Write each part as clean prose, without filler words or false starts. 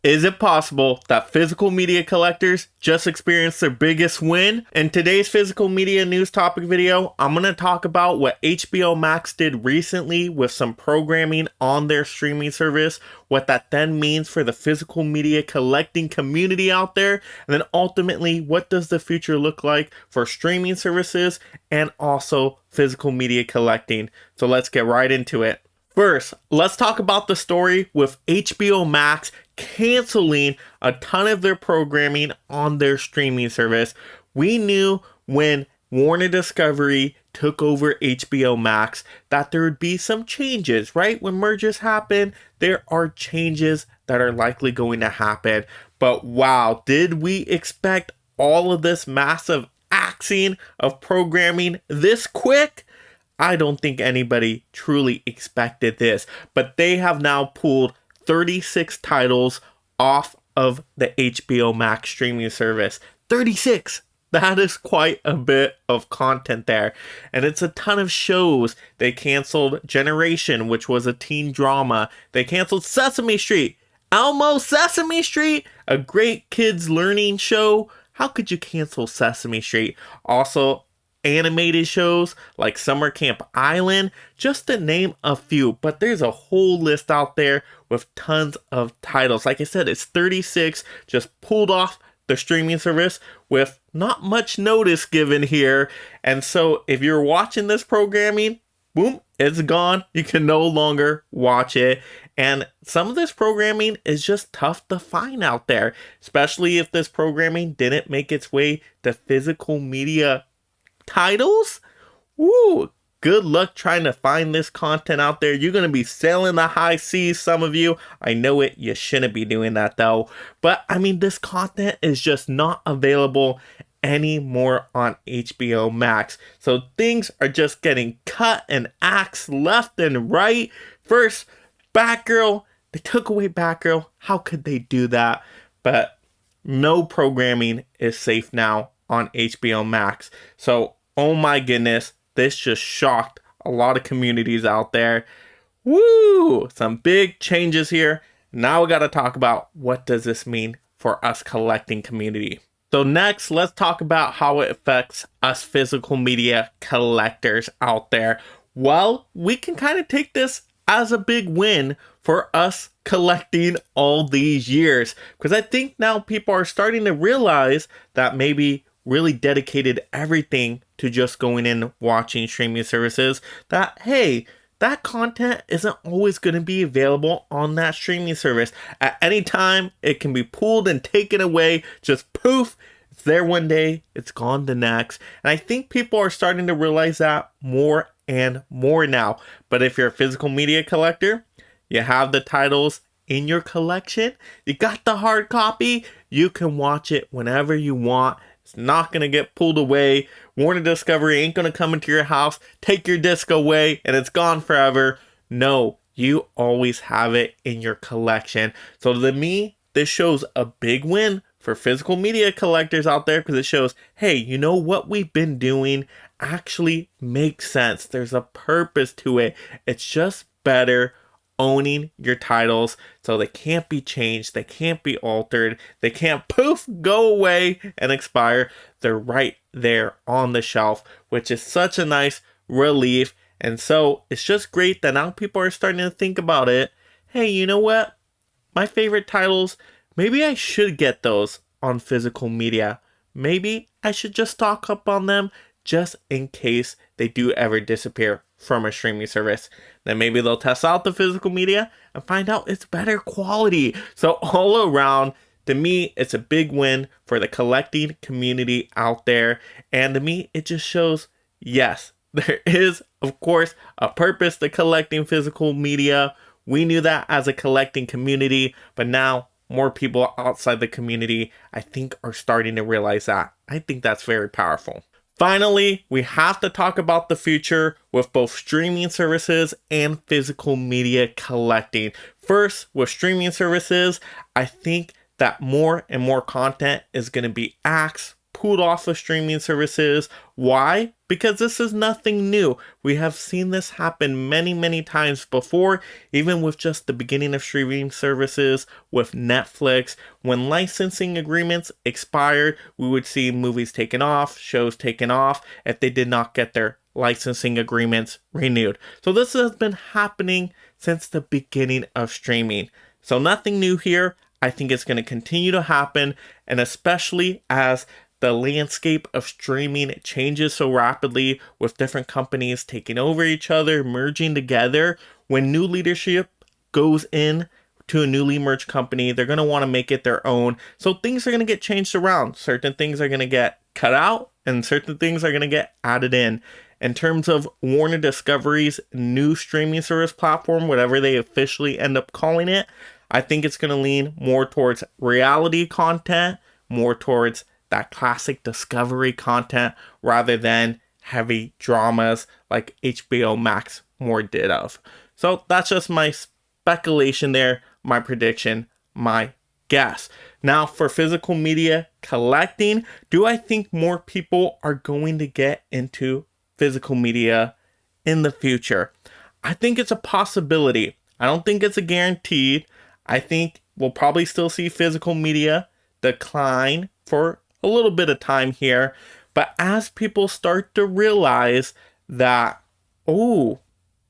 Is it possible that physical media collectors just experienced their biggest win? In today's physical media news topic video, I'm going to talk about what HBO Max did recently with some programming on their streaming service, what that then means for the physical media collecting community out there, and then ultimately, what does the future look like for streaming services and also physical media collecting. So let's get right into it. First, let's talk about the story with HBO Max canceling a ton of their programming on their streaming service. We knew when Warner Discovery took over HBO Max that there would be some changes, right? When mergers happen, there are changes that are likely going to happen. But wow, did we expect all of this massive axing of programming this quick? I don't think anybody truly expected this, but they have now pulled 36 titles off of the HBO Max streaming service. 36! That is quite a bit of content there. And it's a ton of shows. They canceled Generation, which was a teen drama. They canceled Sesame Street. Elmo Sesame Street! A great kids learning show. How could you cancel Sesame Street? Also, animated shows like Summer Camp Island, just to name a few, but there's a whole list out there with tons of titles. Like I said, it's 36 just pulled off the streaming service with not much notice given here. And so if you're watching this programming, boom, it's gone. You can no longer watch it. And some of this programming is just tough to find out there, especially if this programming didn't make its way to physical media titles. Woo! Good luck trying to find this content out there. You're going to be sailing the high seas, some of you. I know it. You shouldn't be doing that though. But I mean, this content is just not available anymore on HBO Max. So things are just getting cut and axed left and right. First, Batgirl. They took away Batgirl. How could they do that? But no programming is safe now on HBO Max. So, oh my goodness, this just shocked a lot of communities out there. Woo! Some big changes here. Now we got to talk about what does this mean for us collecting community. So next, let's talk about how it affects us physical media collectors out there. Well, we can kind of take this as a big win for us collecting all these years, because I think now people are starting to realize that maybe really dedicated everything to just going in watching streaming services, that hey, that content isn't always going to be available on that streaming service. At any time, it can be pulled and taken away. Just poof, it's there one day, it's gone the next. And I think people are starting to realize that more and more now. But if you're a physical media collector, you have the titles in your collection, you got the hard copy, you can watch it whenever you want. It's not going to get pulled away. Warner Discovery ain't going to come into your house, take your disc away, and it's gone forever. No, you always have it in your collection. So to me, this shows a big win for physical media collectors out there, because it shows, hey, you know what we've been doing actually makes sense. There's a purpose to it. It's just better owning your titles, so they can't be changed, they can't be altered, they can't poof, go away and expire. They're right there on the shelf, which is such a nice relief. And so it's just great that now people are starting to think about it. Hey, you know what? My favorite titles, maybe I should get those on physical media. Maybe I should just stock up on them just in case they do ever disappear from a streaming service. Then maybe they'll test out the physical media and find out it's better quality. So all around, to me, it's a big win for the collecting community out there. And to me, it just shows, yes, there is, of course, a purpose to collecting physical media. We knew that as a collecting community, but now more people outside the community, I think, are starting to realize that. I think that's very powerful. Finally, we have to talk about the future with both streaming services and physical media collecting. First, with streaming services, I think that more and more content is going to be axed, pulled off of streaming services. Why? Because this is nothing new. We have seen this happen many, many times before, even with just the beginning of streaming services with Netflix. When licensing agreements expired, we would see movies taken off, shows taken off, if they did not get their licensing agreements renewed. So this has been happening since the beginning of streaming. So nothing new here. I think it's going to continue to happen, and especially as the landscape of streaming changes so rapidly with different companies taking over each other, merging together. When new leadership goes in to a newly merged company, they're going to want to make it their own. So things are going to get changed around. Certain things are going to get cut out, and certain things are going to get added in. In terms of Warner Discovery's new streaming service platform, whatever they officially end up calling it, I think it's going to lean more towards reality content, more towards that classic Discovery content, rather than heavy dramas like HBO Max more did of. So that's just my speculation there, my prediction, my guess. Now for physical media collecting, do I think more people are going to get into physical media in the future? I think it's a possibility. I don't think it's a guaranteed. I think we'll probably still see physical media decline for a little bit of time here. But as people start to realize that, oh,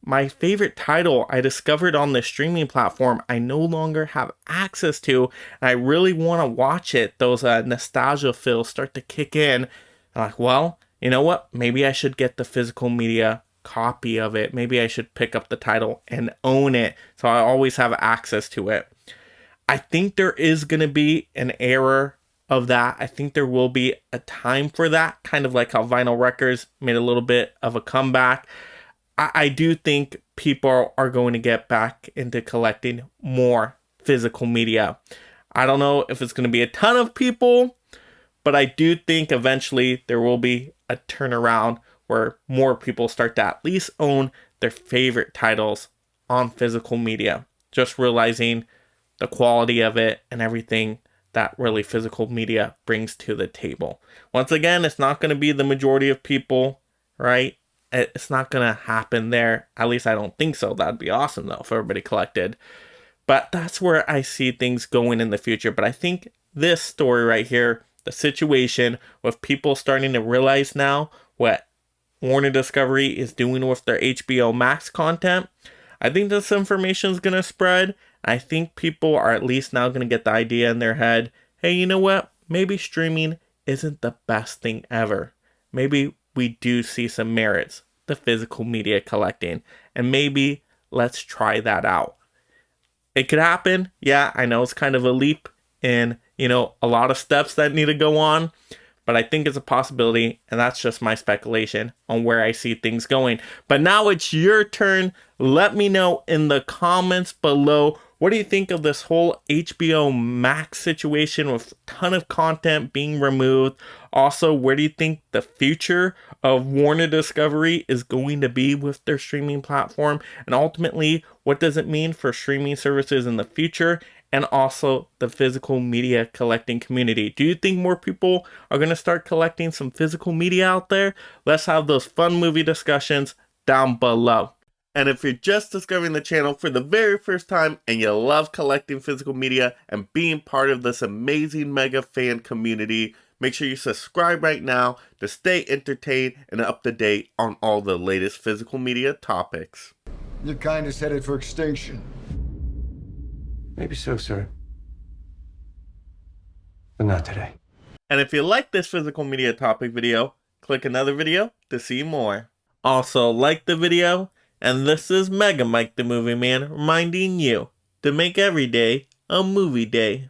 my favorite title I discovered on the streaming platform, I no longer have access to, and I really want to watch it, those nostalgia feels start to kick in. I'm like, well, you know what? Maybe I should get the physical media copy of it. Maybe I should pick up the title and own it so I always have access to it. I think there is going to be an era of that. I think there will be a time for that, kind of like how vinyl records made a little bit of a comeback. I do think people are going to get back into collecting more physical media. I don't know if it's going to be a ton of people, but I do think eventually there will be a turnaround where more people start to at least own their favorite titles on physical media. Just realizing the quality of it and everything that really physical media brings to the table. Once again, it's not going to be the majority of people, right? It's not going to happen there. At least I don't think so. That'd be awesome though if everybody collected. But that's where I see things going in the future. But I think this story right here, the situation with people starting to realize now what Warner Discovery is doing with their HBO Max content, I think this information is going to spread. I think people are at least now going to get the idea in their head, hey, you know what? Maybe streaming isn't the best thing ever. Maybe we do see some merits to physical media collecting, and maybe let's try that out. It could happen. Yeah, I know it's kind of a leap in, a lot of steps that need to go on, but I think it's a possibility, and that's just my speculation on where I see things going. But now it's your turn. Let me know in the comments below, what do you think of this whole HBO Max situation with a ton of content being removed? Also, where do you think the future of Warner Discovery is going to be with their streaming platform? And ultimately, what does it mean for streaming services in the future? And also the physical media collecting community. Do you think more people are going to start collecting some physical media out there? Let's have those fun movie discussions down below. And if you're just discovering the channel for the very first time and you love collecting physical media and being part of this amazing mega fan community, make sure you subscribe right now to stay entertained and up to date on all the latest physical media topics. Your kind is headed for extinction. Maybe so, sir. But not today. And if you like this physical media topic video, click another video to see more. Also, like the video, and this is Mega Mike the Movie Man reminding you to make every day a movie day.